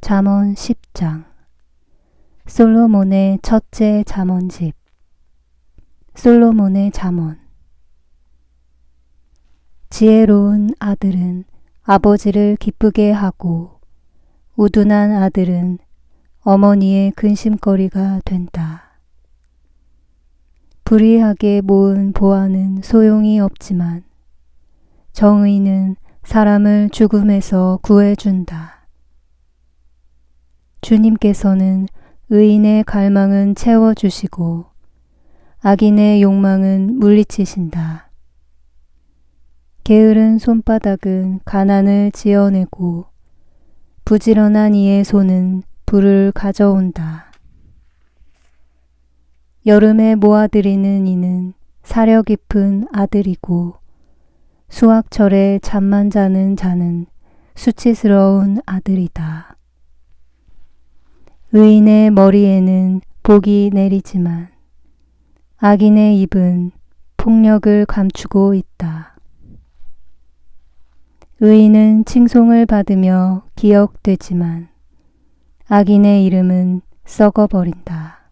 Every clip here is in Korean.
잠언 10장. 솔로몬의 첫째 잠언집. 솔로몬의 잠언. 지혜로운 아들은 아버지를 기쁘게 하고 우둔한 아들은 어머니의 근심거리가 된다. 불의하게 모은 보화는 소용이 없지만 정의는 사람을 죽음에서 구해준다. 주님께서는 의인의 갈망은 채워주시고 악인의 욕망은 물리치신다. 게으른 손바닥은 가난을 지어내고 부지런한 이의 손은 불을 가져온다. 여름에 모아들이는 이는 사려 깊은 아들이고 수확철에 잠만 자는 자는 수치스러운 아들이다. 의인의 머리에는 복이 내리지만 악인의 입은 폭력을 감추고 있다. 의인은 칭송을 받으며 기억되지만 악인의 이름은 썩어버린다.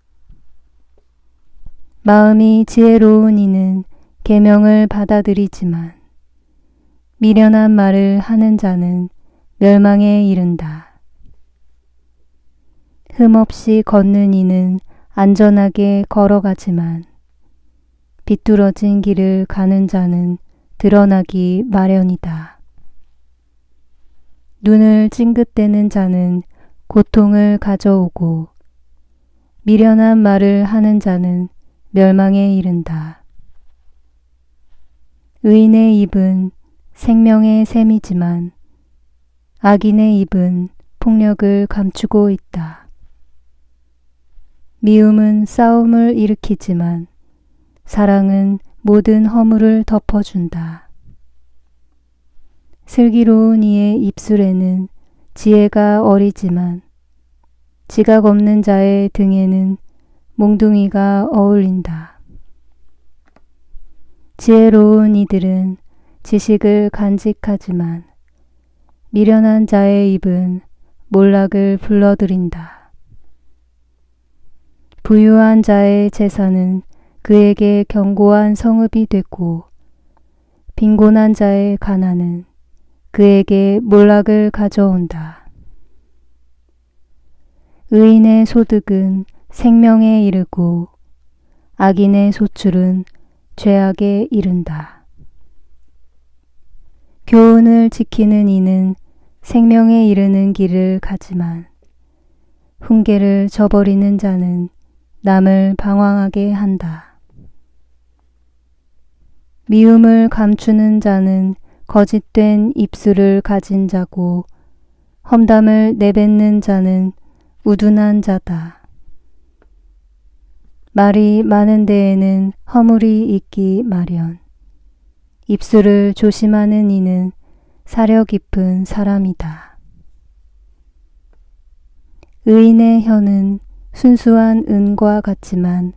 마음이 지혜로운 이는 계명을 받아들이지만 미련한 말을 하는 자는 멸망에 이른다. 흠없이 걷는 이는 안전하게 걸어가지만 비뚤어진 길을 가는 자는 드러나기 마련이다. 눈을 찡긋대는 자는 고통을 가져오고 미련한 말을 하는 자는 멸망에 이른다. 의인의 입은 생명의 샘이지만 악인의 입은 폭력을 감추고 있다. 미움은 싸움을 일으키지만 사랑은 모든 허물을 덮어준다. 슬기로운 이의 입술에는 지혜가 어리지만 지각 없는 자의 등에는 몽둥이가 어울린다. 지혜로운 이들은 지식을 간직하지만 미련한 자의 입은 몰락을 불러들인다. 부유한 자의 재산은 그에게 견고한 성읍이 되고 빈곤한 자의 가난은 그에게 몰락을 가져온다. 의인의 소득은 생명에 이르고 악인의 소출은 죄악에 이른다. 교훈을 지키는 이는 생명에 이르는 길을 가지만 훈계를 저버리는 자는 남을 방황하게 한다. 미움을 감추는 자는 거짓된 입술을 가진 자고 험담을 내뱉는 자는 우둔한 자다. 말이 많은 데에는 허물이 있기 마련. 입술을 조심하는 이는 사려 깊은 사람이다. 의인의 혀는 순수한 은과 같지만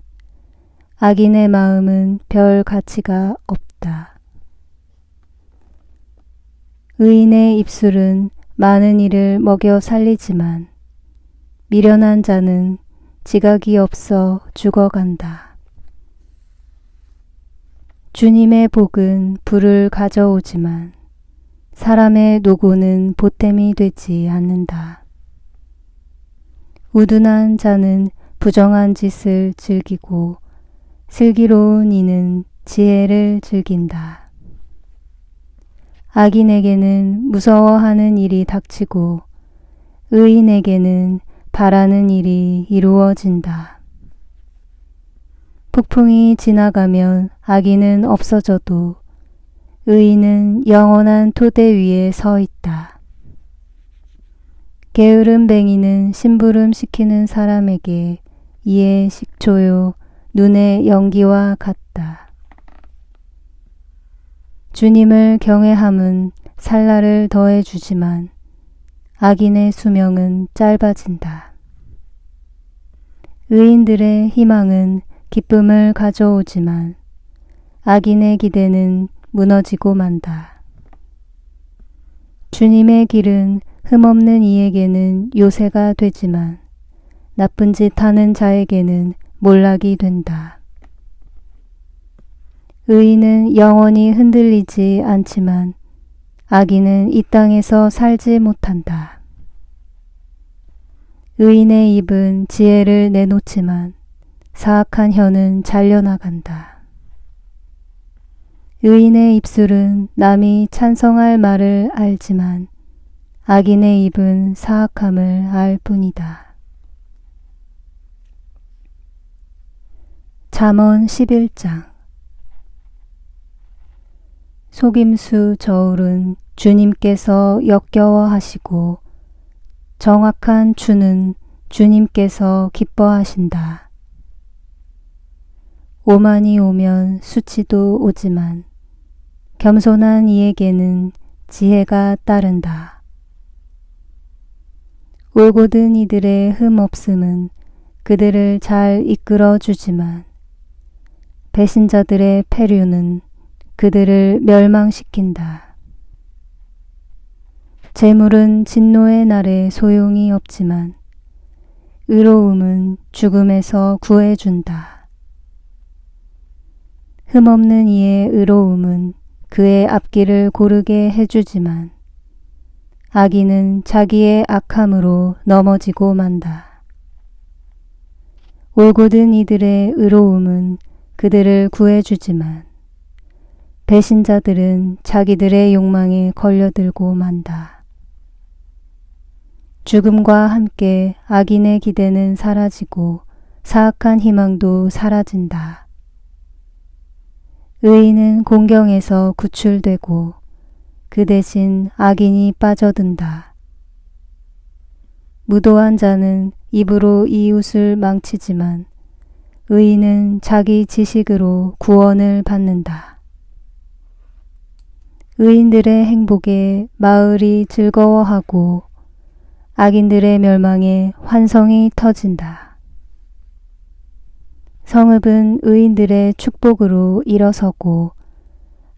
악인의 마음은 별 가치가 없다. 의인의 입술은 많은 이를 먹여 살리지만 미련한 자는 지각이 없어 죽어간다. 주님의 복은 불을 가져오지만 사람의 노고는 보탬이 되지 않는다. 우둔한 자는 부정한 짓을 즐기고 슬기로운 이는 지혜를 즐긴다. 악인에게는 무서워하는 일이 닥치고 의인에게는 바라는 일이 이루어진다. 폭풍이 지나가면 악인은 없어져도 의인은 영원한 토대 위에 서 있다. 게으른 뱅이는 심부름 시키는 사람에게 이에 식초요 눈의 연기와 같다. 주님을 경외함은 살날을 더해주지만 악인의 수명은 짧아진다. 의인들의 희망은 기쁨을 가져오지만 악인의 기대는 무너지고 만다. 주님의 길은 흠없는 이에게는 요새가 되지만 나쁜 짓 하는 자에게는 몰락이 된다. 의인은 영원히 흔들리지 않지만 악인은 이 땅에서 살지 못한다. 의인의 입은 지혜를 내놓지만 사악한 혀는 잘려나간다. 의인의 입술은 남이 찬성할 말을 알지만 악인의 입은 사악함을 알 뿐이다. 잠언 11장. 속임수 저울은 주님께서 역겨워하시고 정확한 추는 주님께서 기뻐하신다. 오만이 오면 수치도 오지만 겸손한 이에게는 지혜가 따른다. 올곧은 이들의 흠 없음은 그들을 잘 이끌어 주지만 배신자들의 패류는 그들을 멸망시킨다. 재물은 진노의 날에 소용이 없지만 의로움은 죽음에서 구해준다. 흠없는 이의 의로움은 그의 앞길을 고르게 해주지만 악인은 자기의 악함으로 넘어지고 만다. 올곧은 이들의 의로움은 그들을 구해주지만 배신자들은 자기들의 욕망에 걸려들고 만다. 죽음과 함께 악인의 기대는 사라지고 사악한 희망도 사라진다. 의인은 공경에서 구출되고 그 대신 악인이 빠져든다. 무도한 자는 입으로 이웃을 망치지만 의인은 자기 지식으로 구원을 받는다. 의인들의 행복에 마을이 즐거워하고 악인들의 멸망에 환성이 터진다. 성읍은 의인들의 축복으로 일어서고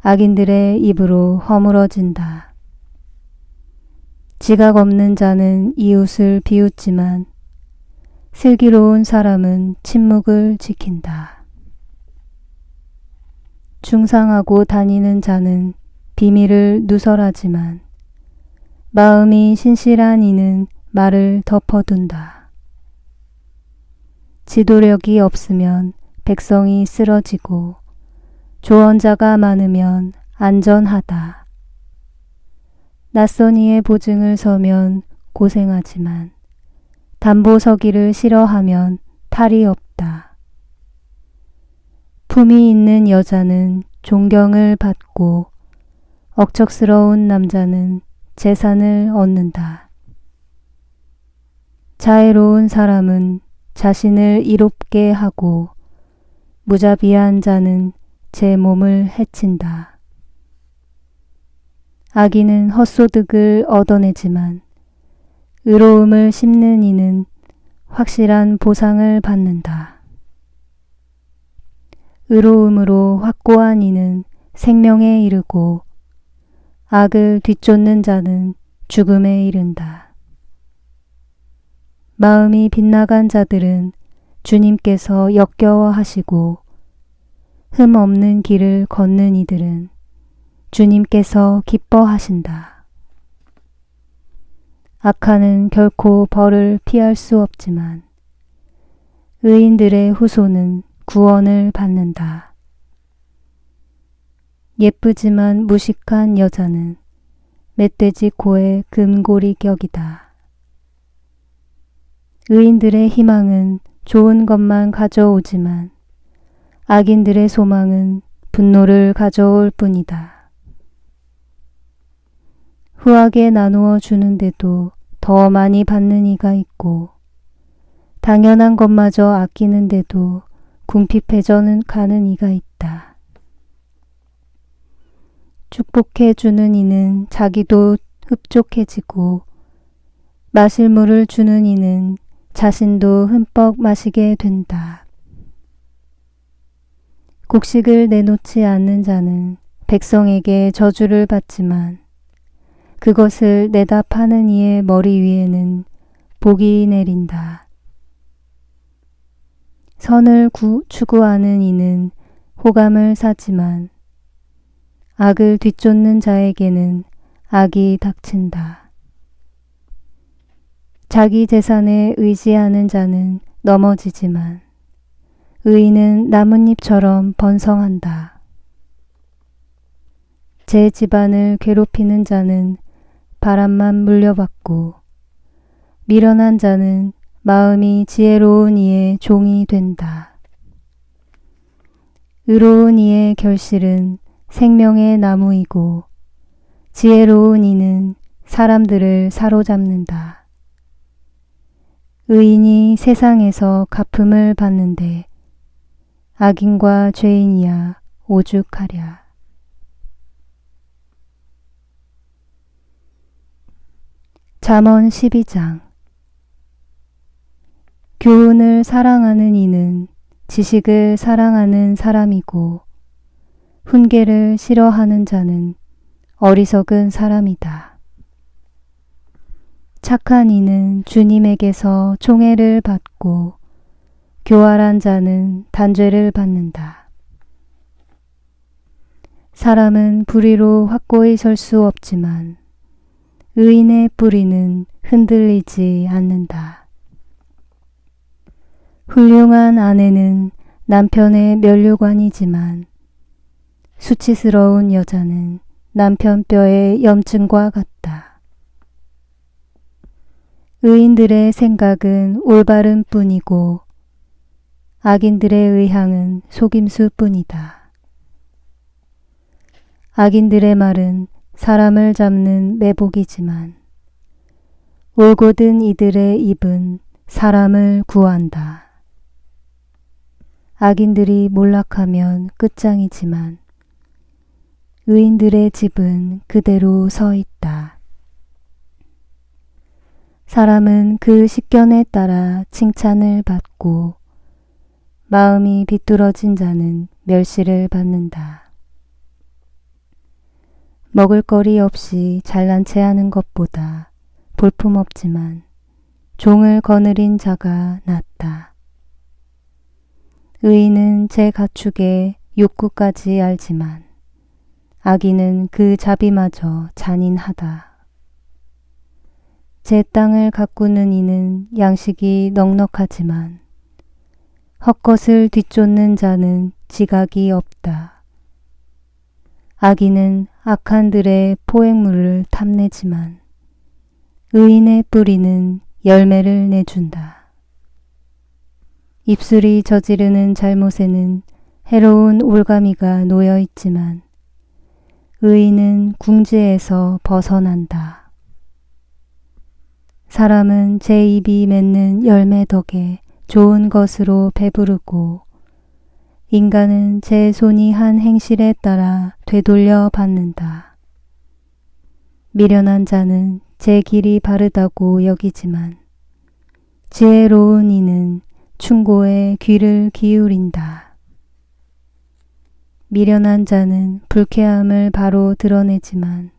악인들의 입으로 허물어진다. 지각 없는 자는 이웃을 비웃지만 슬기로운 사람은 침묵을 지킨다. 중상하고 다니는 자는 비밀을 누설하지만 마음이 신실한 이는 말을 덮어둔다. 지도력이 없으면 백성이 쓰러지고 조언자가 많으면 안전하다. 낯선 이의 보증을 서면 고생하지만 담보 서기를 싫어하면 탈이 없다. 품이 있는 여자는 존경을 받고 억척스러운 남자는 재산을 얻는다. 자애로운 사람은 자신을 이롭게 하고 무자비한 자는 제 몸을 해친다. 악인은 헛소득을 얻어내지만 의로움을 심는 이는 확실한 보상을 받는다. 의로움으로 확고한 이는 생명에 이르고 악을 뒤쫓는 자는 죽음에 이른다. 마음이 빗나간 자들은 주님께서 역겨워하시고 흠 없는 길을 걷는 이들은 주님께서 기뻐하신다. 악한은 결코 벌을 피할 수 없지만 의인들의 후손은 구원을 받는다. 예쁘지만 무식한 여자는 멧돼지 코의 금고리 격이다. 의인들의 희망은 좋은 것만 가져오지만 악인들의 소망은 분노를 가져올 뿐이다. 후하게 나누어 주는데도 더 많이 받는 이가 있고 당연한 것마저 아끼는데도 궁핍해져는 가는 이가 있다. 축복해 주는 이는 자기도 흡족해지고 마실 물을 주는 이는 자신도 흠뻑 마시게 된다. 곡식을 내놓지 않는 자는 백성에게 저주를 받지만 그것을 내다 파는 이의 머리 위에는 복이 내린다. 선을 추구하는 이는 호감을 사지만 악을 뒤쫓는 자에게는 악이 닥친다. 자기 재산에 의지하는 자는 넘어지지만 의인은 나뭇잎처럼 번성한다. 제 집안을 괴롭히는 자는 바람만 물려받고 미련한 자는 마음이 지혜로운 이의 종이 된다. 의로운 이의 결실은 생명의 나무이고 지혜로운 이는 사람들을 사로잡는다. 의인이 세상에서 갚음을 받는데 악인과 죄인이야 오죽하랴. 잠언 12장. 교훈을 사랑하는 이는 지식을 사랑하는 사람이고 훈계를 싫어하는 자는 어리석은 사람이다. 착한 이는 주님에게서 총애를 받고 교활한 자는 단죄를 받는다. 사람은 불의로 확고히 설 수 없지만 의인의 뿌리는 흔들리지 않는다. 훌륭한 아내는 남편의 면류관이지만 수치스러운 여자는 남편 뼈의 염증과 같다. 의인들의 생각은 올바른 뿐이고 악인들의 의향은 속임수 뿐이다. 악인들의 말은 사람을 잡는 매복이지만 올곧은 이들의 입은 사람을 구한다. 악인들이 몰락하면 끝장이지만 의인들의 집은 그대로 서 있다. 사람은 그 식견에 따라 칭찬을 받고 마음이 비뚤어진 자는 멸시를 받는다. 먹을거리 없이 잘난 체 하는 것보다 볼품없지만 종을 거느린 자가 낫다. 의인은 제 가축의 욕구까지 알지만 악인은 그 자비마저 잔인하다. 제 땅을 가꾸는 이는 양식이 넉넉하지만 헛것을 뒤쫓는 자는 지각이 없다. 악인은 악한들의 포획물을 탐내지만 의인의 뿌리는 열매를 내준다. 입술이 저지르는 잘못에는 해로운 올가미가 놓여 있지만 의인은 궁지에서 벗어난다. 사람은 제 입이 맺는 열매 덕에 좋은 것으로 배부르고 인간은 제 손이 한 행실에 따라 되돌려 받는다. 미련한 자는 제 길이 바르다고 여기지만 지혜로운 이는 충고에 귀를 기울인다. 미련한 자는 불쾌함을 바로 드러내지만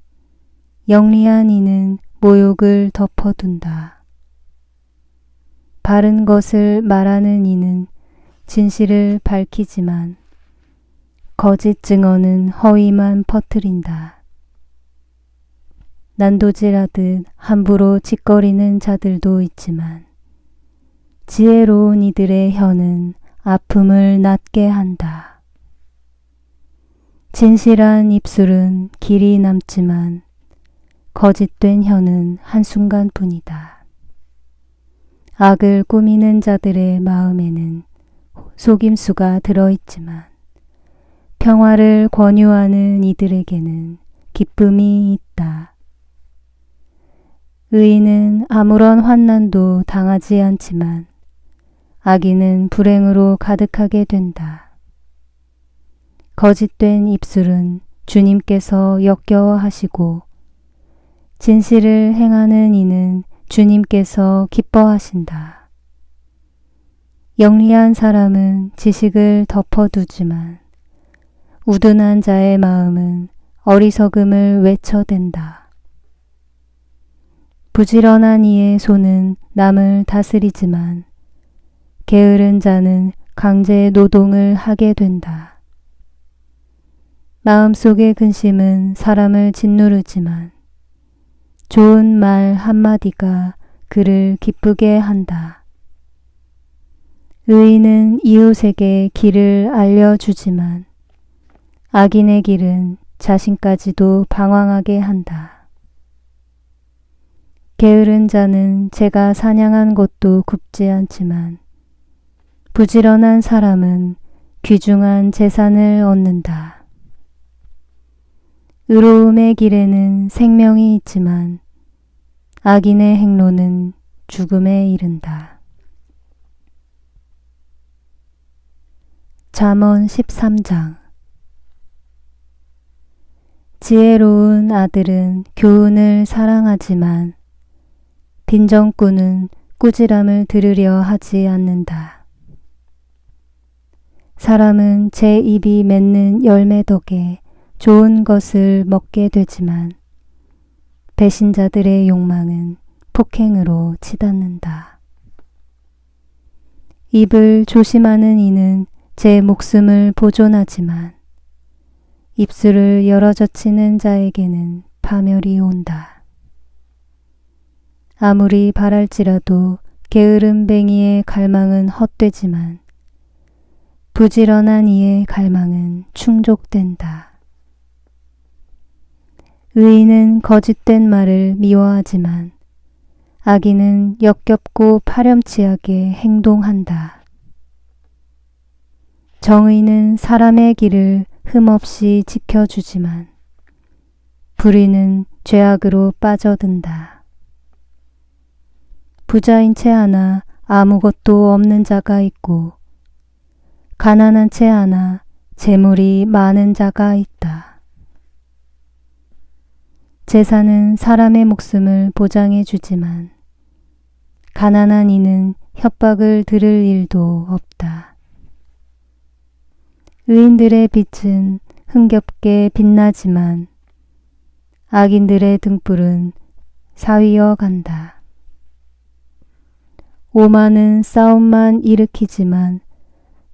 영리한 이는 모욕을 덮어둔다. 바른 것을 말하는 이는 진실을 밝히지만 거짓 증언은 허위만 퍼뜨린다. 난도질하듯 함부로 짓거리는 자들도 있지만 지혜로운 이들의 혀는 아픔을 낫게 한다. 진실한 입술은 길이 남지만 거짓된 혀는 한순간뿐이다. 악을 꾸미는 자들의 마음에는 속임수가 들어있지만 평화를 권유하는 이들에게는 기쁨이 있다. 의인은 아무런 환난도 당하지 않지만 악인은 불행으로 가득하게 된다. 거짓된 입술은 주님께서 역겨워하시고 진실을 행하는 이는 주님께서 기뻐하신다. 영리한 사람은 지식을 덮어두지만 우둔한 자의 마음은 어리석음을 외쳐댄다. 부지런한 이의 손은 남을 다스리지만 게으른 자는 강제 노동을 하게 된다. 마음속의 근심은 사람을 짓누르지만 좋은 말 한마디가 그를 기쁘게 한다. 의인은 이웃에게 길을 알려주지만 악인의 길은 자신까지도 방황하게 한다. 게으른 자는 제가 사냥한 것도 굽지 않지만 부지런한 사람은 귀중한 재산을 얻는다. 의로움의 길에는 생명이 있지만 악인의 행로는 죽음에 이른다. 잠언 13장. 지혜로운 아들은 교훈을 사랑하지만 빈정꾼은 꾸지람을 들으려 하지 않는다. 사람은 제 입이 맺는 열매 덕에 좋은 것을 먹게 되지만 배신자들의 욕망은 폭행으로 치닫는다. 입을 조심하는 이는 제 목숨을 보존하지만 입술을 열어젖히는 자에게는 파멸이 온다. 아무리 바랄지라도 게으름뱅이의 갈망은 헛되지만 부지런한 이의 갈망은 충족된다. 의인은 거짓된 말을 미워하지만 악인은 역겹고 파렴치하게 행동한다. 정의는 사람의 길을 흠없이 지켜주지만 불의는 죄악으로 빠져든다. 부자인 채 하나 아무것도 없는 자가 있고 가난한 채 하나 재물이 많은 자가 있다. 재산은 사람의 목숨을 보장해 주지만 가난한 이는 협박을 들을 일도 없다. 의인들의 빛은 흥겹게 빛나지만 악인들의 등불은 사위어 간다. 오만은 싸움만 일으키지만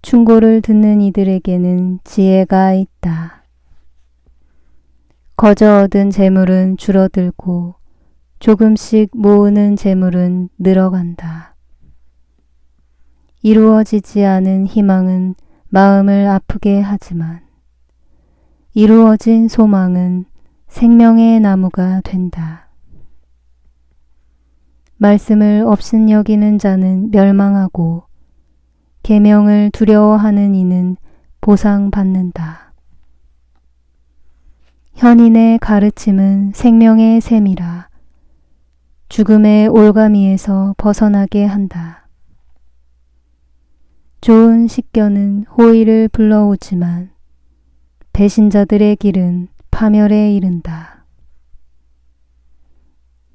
충고를 듣는 이들에게는 지혜가 있다. 거저 얻은 재물은 줄어들고 조금씩 모으는 재물은 늘어간다. 이루어지지 않은 희망은 마음을 아프게 하지만 이루어진 소망은 생명의 나무가 된다. 말씀을 업신여기는 자는 멸망하고 계명을 두려워하는 이는 보상받는다. 현인의 가르침은 생명의 샘이라 죽음의 올가미에서 벗어나게 한다. 좋은 식견은 호의를 불러오지만 배신자들의 길은 파멸에 이른다.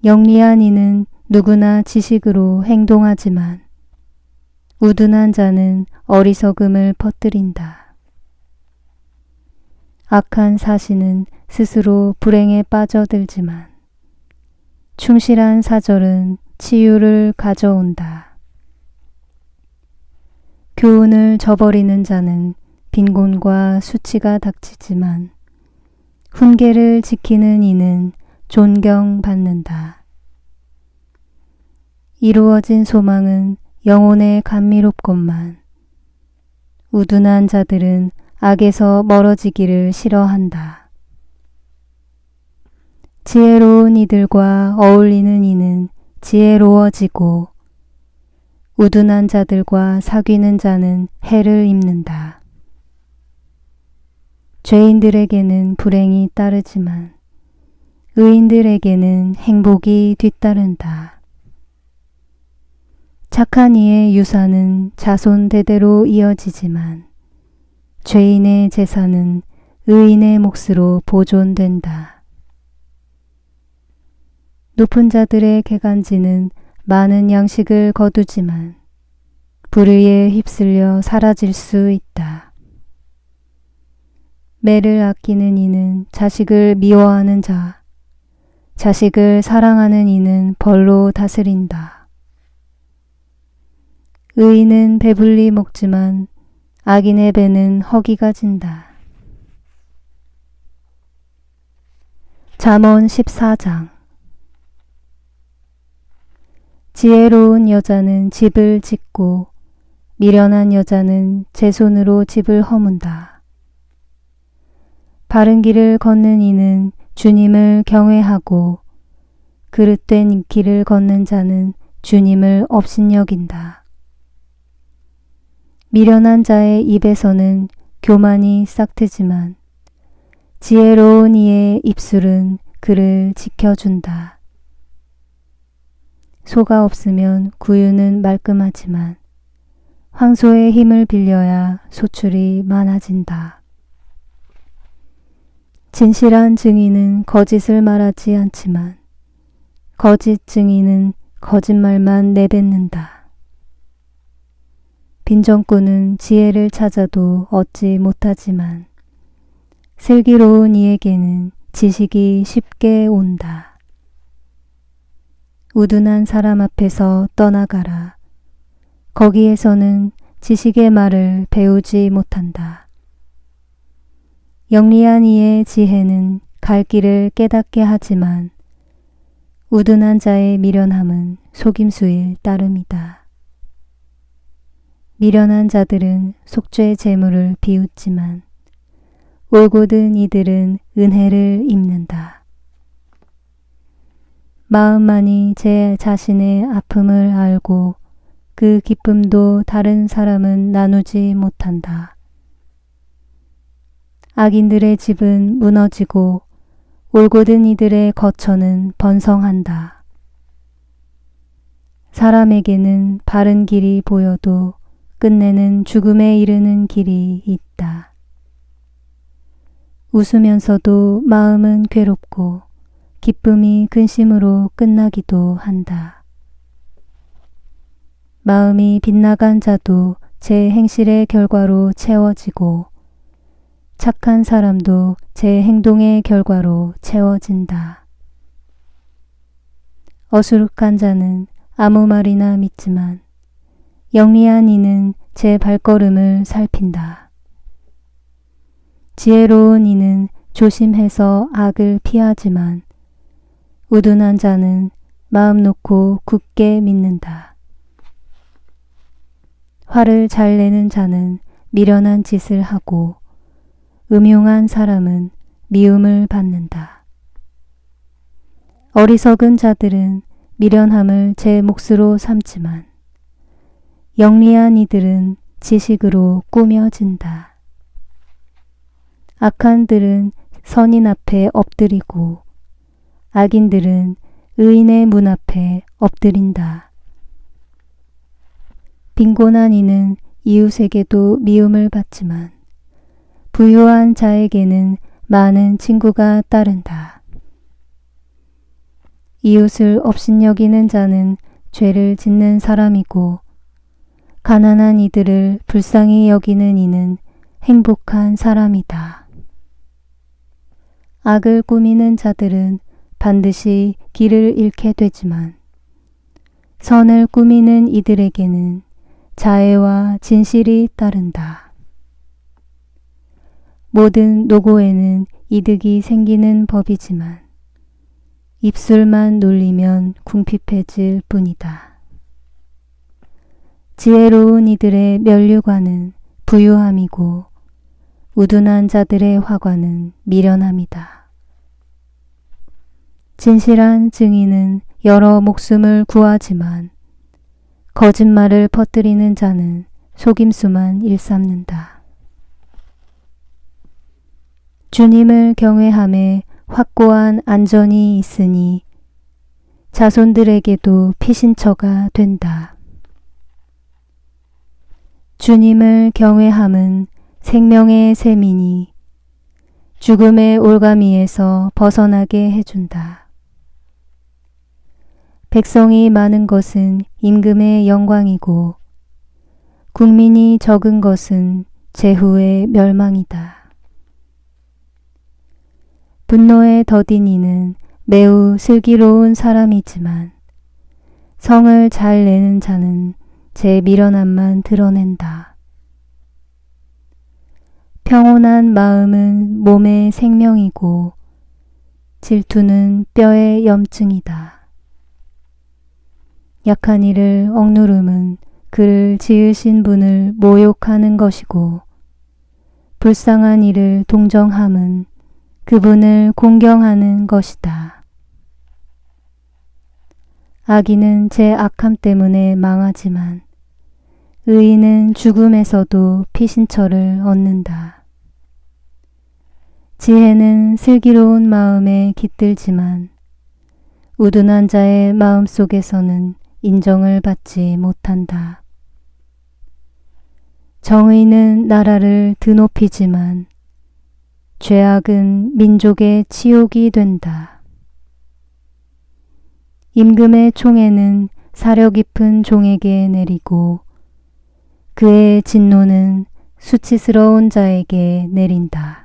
영리한 이는 누구나 지식으로 행동하지만 우둔한 자는 어리석음을 퍼뜨린다. 악한 사신은 스스로 불행에 빠져들지만 충실한 사절은 치유를 가져온다. 교훈을 저버리는 자는 빈곤과 수치가 닥치지만 훈계를 지키는 이는 존경받는다. 이루어진 소망은 영혼에 감미롭건만 우둔한 자들은 악에서 멀어지기를 싫어한다. 지혜로운 이들과 어울리는 이는 지혜로워지고 우둔한 자들과 사귀는 자는 해를 입는다. 죄인들에게는 불행이 따르지만 의인들에게는 행복이 뒤따른다. 착한 이의 유산은 자손 대대로 이어지지만 죄인의 재산은 의인의 몫으로 보존된다. 높은 자들의 개간지는 많은 양식을 거두지만 불의에 휩쓸려 사라질 수 있다. 매를 아끼는 이는 자식을 미워하는 자, 자식을 사랑하는 이는 벌로 다스린다. 의인은 배불리 먹지만 악인의 배는 허기가 진다. 잠언 14장. 지혜로운 여자는 집을 짓고 미련한 여자는 제 손으로 집을 허문다. 바른 길을 걷는 이는 주님을 경외하고 그릇된 길을 걷는 자는 주님을 업신여긴다. 미련한 자의 입에서는 교만이 싹트지만 지혜로운 이의 입술은 그를 지켜준다. 소가 없으면 구유는 말끔하지만 황소의 힘을 빌려야 소출이 많아진다. 진실한 증인은 거짓을 말하지 않지만 거짓 증인은 거짓말만 내뱉는다. 빈정꾼은 지혜를 찾아도 얻지 못하지만 슬기로운 이에게는 지식이 쉽게 온다. 우둔한 사람 앞에서 떠나가라. 거기에서는 지식의 말을 배우지 못한다. 영리한 이의 지혜는 갈 길을 깨닫게 하지만 우둔한 자의 미련함은 속임수일 따름이다. 미련한 자들은 속죄 제물을 비웃지만 올곧은 이들은 은혜를 입는다. 마음만이 제 자신의 아픔을 알고 그 기쁨도 다른 사람은 나누지 못한다. 악인들의 집은 무너지고 올곧은 이들의 거처는 번성한다. 사람에게는 바른 길이 보여도 끝내는 죽음에 이르는 길이 있다. 웃으면서도 마음은 괴롭고 기쁨이 근심으로 끝나기도 한다. 마음이 빗나간 자도 제 행실의 결과로 채워지고 착한 사람도 제 행동의 결과로 채워진다. 어수룩한 자는 아무 말이나 믿지만 영리한 이는 제 발걸음을 살핀다. 지혜로운 이는 조심해서 악을 피하지만 우둔한 자는 마음 놓고 굳게 믿는다. 화를 잘 내는 자는 미련한 짓을 하고 음흉한 사람은 미움을 받는다. 어리석은 자들은 미련함을 제 몫으로 삼지만 영리한 이들은 지식으로 꾸며진다. 악한들은 선인 앞에 엎드리고 악인들은 의인의 문 앞에 엎드린다. 빈곤한 이는 이웃에게도 미움을 받지만 부유한 자에게는 많은 친구가 따른다. 이웃을 업신여기는 자는 죄를 짓는 사람이고 가난한 이들을 불쌍히 여기는 이는 행복한 사람이다. 악을 꾸미는 자들은 반드시 길을 잃게 되지만 선을 꾸미는 이들에게는 자애와 진실이 따른다. 모든 노고에는 이득이 생기는 법이지만 입술만 놀리면 궁핍해질 뿐이다. 지혜로운 이들의 면류관은 부유함이고 우둔한 자들의 화관은 미련함이다. 진실한 증인은 여러 목숨을 구하지만 거짓말을 퍼뜨리는 자는 속임수만 일삼는다. 주님을 경외함에 확고한 안전이 있으니 자손들에게도 피신처가 된다. 주님을 경외함은 생명의 셈이니 죽음의 올가미에서 벗어나게 해준다. 백성이 많은 것은 임금의 영광이고 국민이 적은 것은 제후의 멸망이다. 분노에 더딘 이는 매우 슬기로운 사람이지만 성을 잘 내는 자는 제 미련함만 드러낸다. 평온한 마음은 몸의 생명이고 질투는 뼈의 염증이다. 약한 이를 억누름은 그를 지으신 분을 모욕하는 것이고 불쌍한 이를 동정함은 그분을 공경하는 것이다. 악인은 제 악함 때문에 망하지만 의인은 죽음에서도 피신처를 얻는다. 지혜는 슬기로운 마음에 깃들지만 우둔한 자의 마음 속에서는 인정을 받지 못한다. 정의는 나라를 드높이지만 죄악은 민족의 치욕이 된다. 임금의 총애는 사려 깊은 종에게 내리고 그의 진노는 수치스러운 자에게 내린다.